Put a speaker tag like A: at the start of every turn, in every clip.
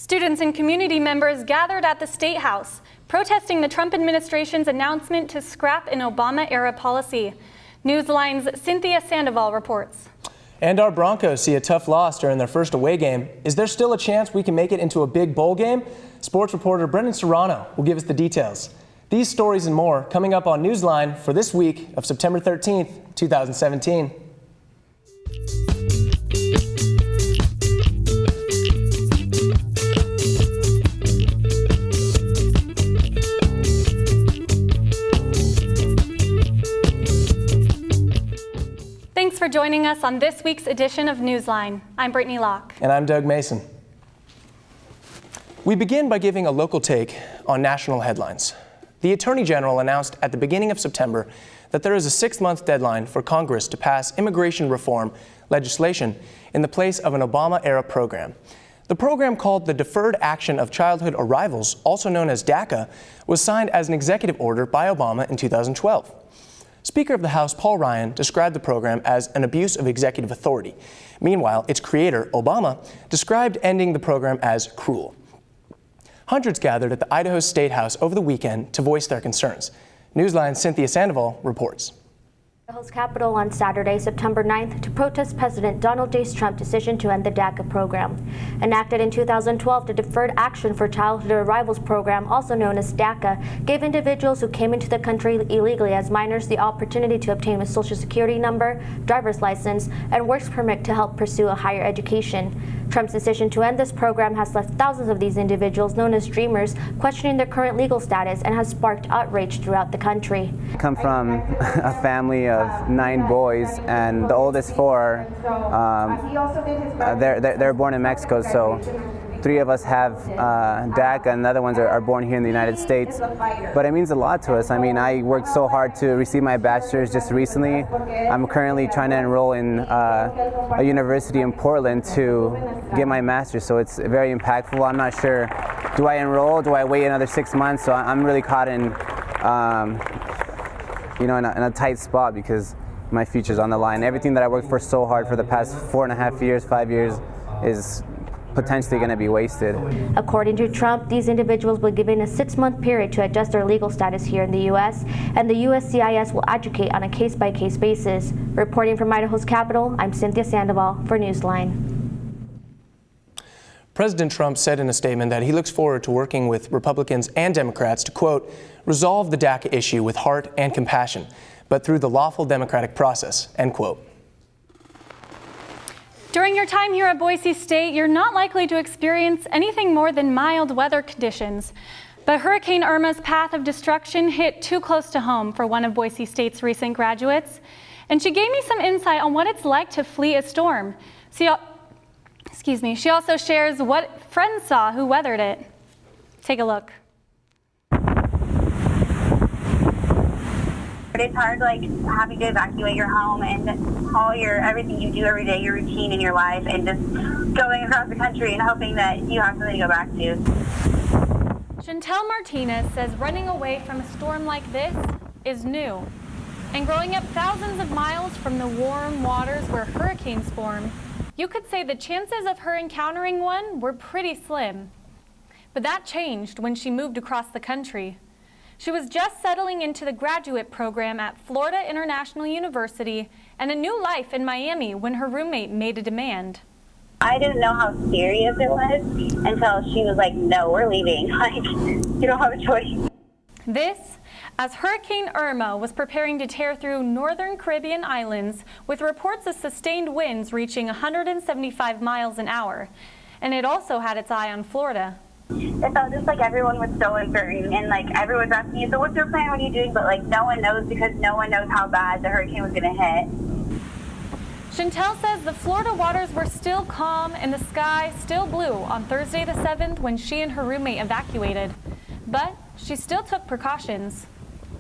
A: Students and community members gathered at the State House, protesting the Trump administration's announcement to scrap an Obama-era policy. Newsline's Cynthia Sandoval reports.
B: And our Broncos see a tough loss during their first away game. Is there still a chance we can make it into a big bowl game? Sports reporter Brendan Serrano will give us the details. These stories and more coming up on Newsline for this week of September 13th, 2017.
A: Thanks for joining us on this week's edition of Newsline. I'm Brittany Locke.
B: And I'm Doug Mason. We begin by giving a local take on national headlines. The Attorney General announced at the beginning of September that there is a 6-month deadline for Congress to pass immigration reform legislation in the place of an Obama-era program. The program, called the Deferred Action of Childhood Arrivals, also known as DACA, was signed as an executive order by Obama in 2012. Speaker of the House Paul Ryan described the program as an abuse of executive authority. Meanwhile, its creator, Obama, described ending the program as cruel. Hundreds gathered at the Idaho State House over the weekend to voice their concerns. Newsline's Cynthia Sandoval reports.
C: Idaho's Capitol on Saturday, September 9th, to protest President Donald J. Trump's decision to end the DACA program. Enacted in 2012, the Deferred Action for Childhood Arrivals program, also known as DACA, gave individuals who came into the country illegally as minors the opportunity to obtain a social security number, driver's license, and work permit to help pursue a higher education. Trump's decision to end this program has left thousands of these individuals, known as Dreamers, questioning their current legal status and has sparked outrage throughout the country.
D: I come from a family of 9 boys, and the oldest 4, they're born in Mexico, so 3 of us have DACA, and the other ones are born here in the United States. But it means a lot to us. I mean, I worked so hard to receive my bachelor's just recently. I'm currently trying to enroll in a university in Portland to get my master's, so it's very impactful. I'm not sure, do I enroll? Do I wait another 6 months? So I'm really caught in, in a tight spot because my future's on the line. Everything that I worked for so hard for the past 4.5 years, 5 years is potentially going to be wasted.
C: According to Trump, these individuals will be given a 6-month period to adjust their legal status here in the U.S., and the USCIS will educate on a case-by-case basis. Reporting from Idaho's Capitol, I'm Cynthia Sandoval for Newsline.
B: President Trump said in a statement that he looks forward to working with Republicans and Democrats to, quote, resolve the DACA issue with heart and compassion, but through the lawful democratic process, end quote.
A: During your time here at Boise State, you're not likely to experience anything more than mild weather conditions. But Hurricane Irma's path of destruction hit too close to home for one of Boise State's recent graduates. And she gave me some insight on what it's like to flee a storm. She also shares what friends saw who weathered it. Take a look.
E: It's hard, like, having to evacuate your home and everything you do every day, your routine in your life, and just going across the country and hoping that you have something to go back to.
A: Chantel Martinez says running away from a storm like this is new. And growing up thousands of miles from the warm waters where hurricanes form, you could say the chances of her encountering one were pretty slim. But that changed when she moved across the country. She was just settling into the graduate program at Florida International University and a new life in Miami when her roommate made a demand.
E: I didn't know how serious it was until she was like, no, we're leaving. Like, you don't have a choice.
A: This, as Hurricane Irma was preparing to tear through northern Caribbean islands with reports of sustained winds reaching 175 miles an hour. And it also had its eye on Florida.
E: It felt just like everyone was so uncertain, and like everyone's asking you, so what's your plan, what are you doing? But like no one knows, because no one knows how bad the hurricane was going to hit.
A: Chantel says the Florida waters were still calm and the sky still blue on Thursday the 7th when she and her roommate evacuated. But she still took precautions.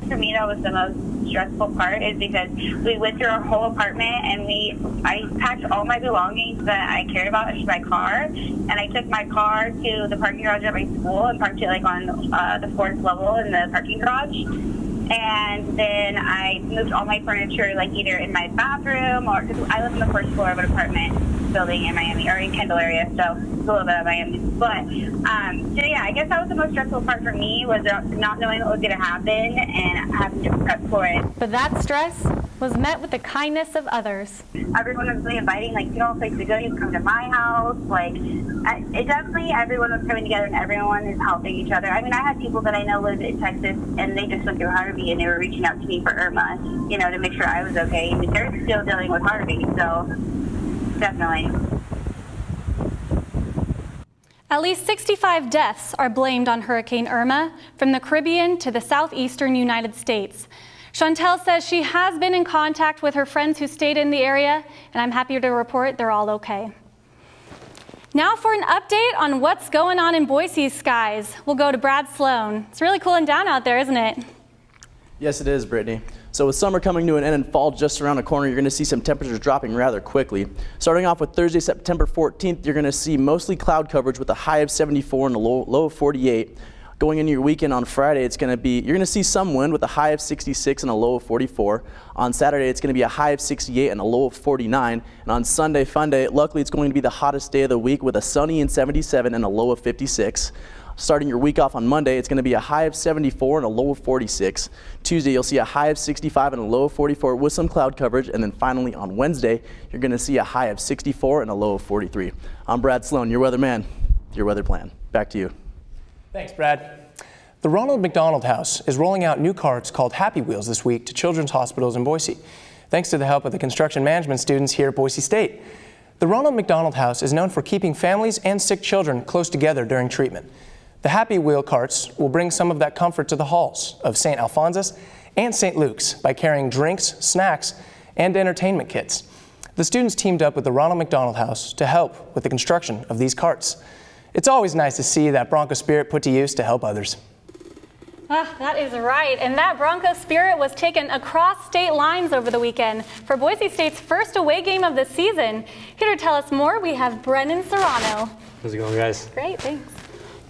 E: For me, that was the most stressful part, is because we went through our whole apartment and I packed all my belongings that I cared about into my car, and I took my car to the parking garage at my school and parked it like on the 4th level in the parking garage. And then I moved all my furniture, like either in my bathroom or, because I live on the first floor of an apartment building in Miami, or in Kendall area, so it's a little bit of Miami. But, so yeah, I guess that was the most stressful part for me, was not knowing what was going to happen and having to prep for it.
A: But that stress was met with the kindness of others.
E: Everyone was really inviting, like, you don't place to go, you can come to my house. Like, it definitely, everyone was coming together and everyone is helping each other. I mean, I had people that I know live in Texas and they just went through Harvey and they were reaching out to me for Irma, you know, to make sure I was okay. I mean, they're still dealing with Harvey, so definitely.
A: At least 65 deaths are blamed on Hurricane Irma from the Caribbean to the southeastern United States. Chantel says she has been in contact with her friends who stayed in the area, and I'm happy to report they're all okay. Now for an update on what's going on in Boise's skies, we'll go to Brad Sloan. It's really cooling down out there, isn't it?
F: Yes, it is, Brittany. So with summer coming to an end and fall just around the corner, you're going to see some temperatures dropping rather quickly. Starting off with Thursday, September 14th, you're going to see mostly cloud coverage with a high of 74 and a low of 48. Going into your weekend on Friday, you're going to see some wind with a high of 66 and a low of 44. On Saturday, it's going to be a high of 68 and a low of 49. And on Sunday, fun day, luckily it's going to be the hottest day of the week with a sunny and 77 and a low of 56. Starting your week off on Monday, it's going to be a high of 74 and a low of 46. Tuesday, you'll see a high of 65 and a low of 44 with some cloud coverage. And then finally on Wednesday, you're going to see a high of 64 and a low of 43. I'm Brad Sloan, your weatherman, your weather plan. Back to you.
B: Thanks, Brad. The Ronald McDonald House is rolling out new carts called Happy Wheels this week to children's hospitals in Boise, thanks to the help of the construction management students here at Boise State. The Ronald McDonald House is known for keeping families and sick children close together during treatment. The Happy Wheel carts will bring some of that comfort to the halls of St. Alphonsus and St. Luke's by carrying drinks, snacks, and entertainment kits. The students teamed up with the Ronald McDonald House to help with the construction of these carts. It's always nice to see that Bronco spirit put to use to help others.
A: That is right, and that Bronco spirit was taken across state lines over the weekend for Boise State's first away game of the season. Here to tell us more, we have Brennan Serrano.
G: How's it going, guys?
A: Great, thanks.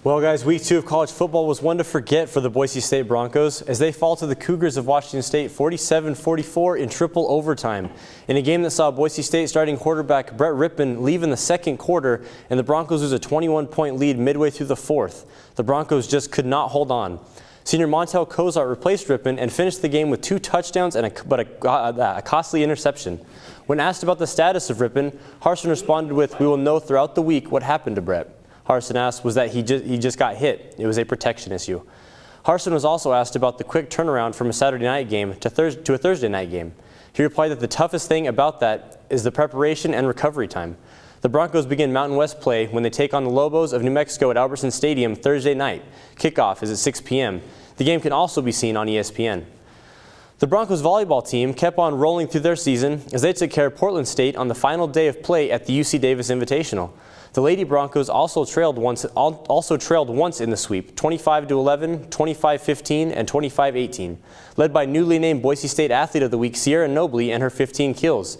G: Well, guys, week 2 of college football was one to forget for the Boise State Broncos as they fall to the Cougars of Washington State 47-44 in triple overtime. In a game that saw Boise State starting quarterback Brett Rippon leave in the second quarter and the Broncos lose a 21-point lead midway through the fourth. The Broncos just could not hold on. Senior Montel Cozart replaced Rippon and finished the game with 2 touchdowns and a costly interception. When asked about the status of Rippon, Harsin responded with, "We will know throughout the week what happened to Brett." Harsin asked was that he just got hit. It was a protection issue. Harsin was also asked about the quick turnaround from a Saturday night game to a Thursday night game. He replied that the toughest thing about that is the preparation and recovery time. The Broncos begin Mountain West play when they take on the Lobos of New Mexico at Albertson Stadium Thursday night. Kickoff is at 6 p.m. The game can also be seen on ESPN. The Broncos volleyball team kept on rolling through their season as they took care of Portland State on the final day of play at the UC Davis Invitational. The Lady Broncos also trailed once in the sweep, 25-11, 25-15, and 25-18, led by newly named Boise State Athlete of the Week Sierra Nobley and her 15 kills.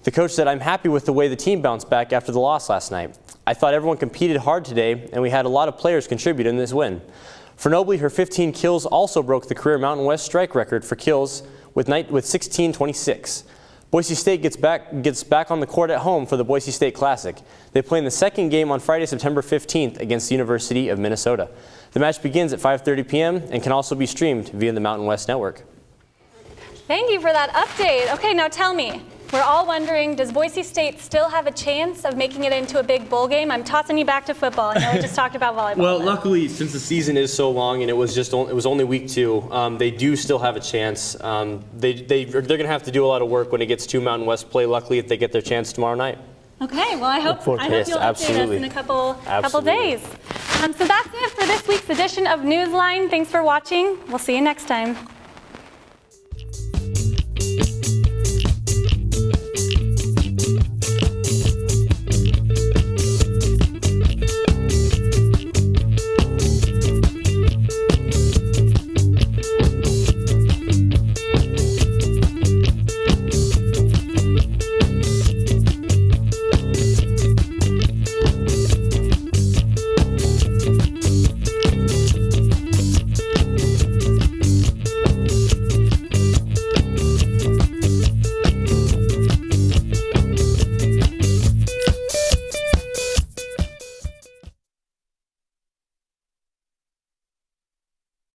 G: The coach said, "I'm happy with the way the team bounced back after the loss last night. I thought everyone competed hard today, and we had a lot of players contribute in this win." For Nobley, her 15 kills also broke the career Mountain West strike record for kills with 16-26. Boise State gets back on the court at home for the Boise State Classic. They play in the second game on Friday, September 15th against the University of Minnesota. The match begins at 5:30 p.m. and can also be streamed via the Mountain West Network.
A: Thank you for that update. Okay, now tell me, we're all wondering, does Boise State still have a chance of making it into a big bowl game? I'm tossing you back to football. I know we just talked about volleyball.
G: Well, luckily, since the season is so long and it was only week 2, they do still have a chance. They're going to have to do a lot of work when it gets to Mountain West play. Luckily, if they get their chance tomorrow night.
A: Okay, well, I hope you'll update us in a couple days. So that's it for this week's edition of Newsline. Thanks for watching. We'll see you next time.